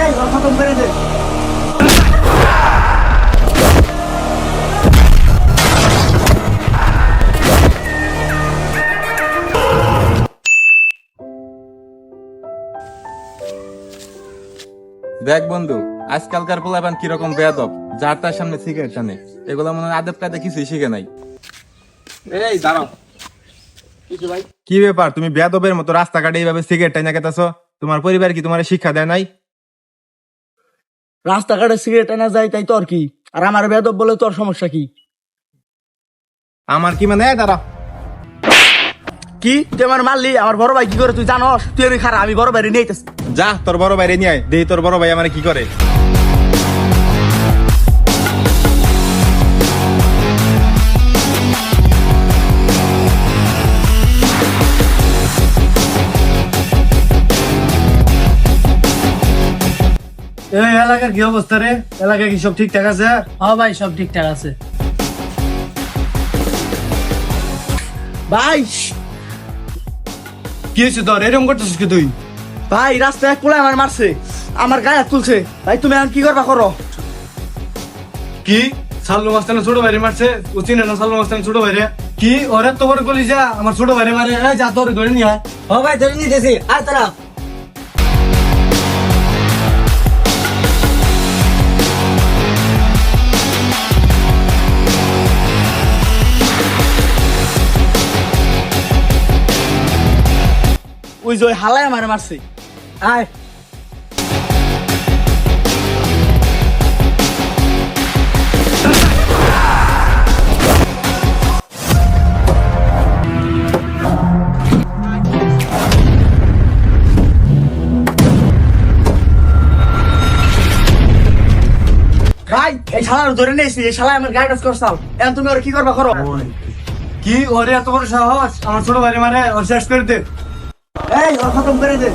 এই ওর খতম করে দে। দেখ বন্ধু, আজকালকার পোলাপান কিরকম বেয়াদব, যার তার সামনে সিগারেট টানে। এগুলো মনে হয় আদব কায়দা কিছুই শিখে নাই। এই দাঁড়াও। কিছু ভাই? কি ব্যাপার, তুমি বেয়াদবের মতো রাস্তাঘাটে এইভাবে সিগারেট টাইনা খেতেছো? তোমার পরিবার কি তোমার শিক্ষা দেয় নাই? রাস্তাঘাটে সিগারেট টানা যায় তাই তোর কি? আর আমার বেদব বলে তোর সমস্যা কি? আমার কি মানে? দাঁড়া। কি তুই আমার মারলি? আমার বড় ভাই কি করে তুই জানোস? তুই আমি খারাপ, আমি বড় ভাই নিয়ে আইতাছি। যা তোর বড় ভাইরে নিয়ে আয়, দেই তোর বড় ভাই আমার কি করে। এই এলাকার কি অবস্থা রে? এলাকায় কি সব ঠিকঠাক আছে? হ্যাঁ ভাই, সব ঠিকঠাক আছে। ভাই কি হয়েছে তোর? এরকম করতেছিস কি তুই? ভাই রাস্তায় এক পোলা আমার মারছে, আমার গায়ে হাত তুলছে। ভাই তুমি এখন কি করবা করো? কি সাল্লু মাস্তান ছোট ভাইরে মারছে? ও চিনে না সাল্লু মাস্তান ছোট ভাইরে? কি ওরে তো বড় গলি যা আমার ছোট ভাইরে মারে? এই যা তোর ধরে নিয়ে আয়। ও ভাই, ধরে নিতেছি, আয় তোরা। ওই যে ওই হালাই আমার মারছে। আয়। ভাই এই শালার ধরে নিয়েছি, এই শালা আমার গায়ে টাচ করছাল। এখন তুমি ওর কি করবা করো? কি ওরে এত বড় সাহস আমার ছোট ভাইরে মারে? ওর শেষ করে দে। এই ওর খতম করে দে।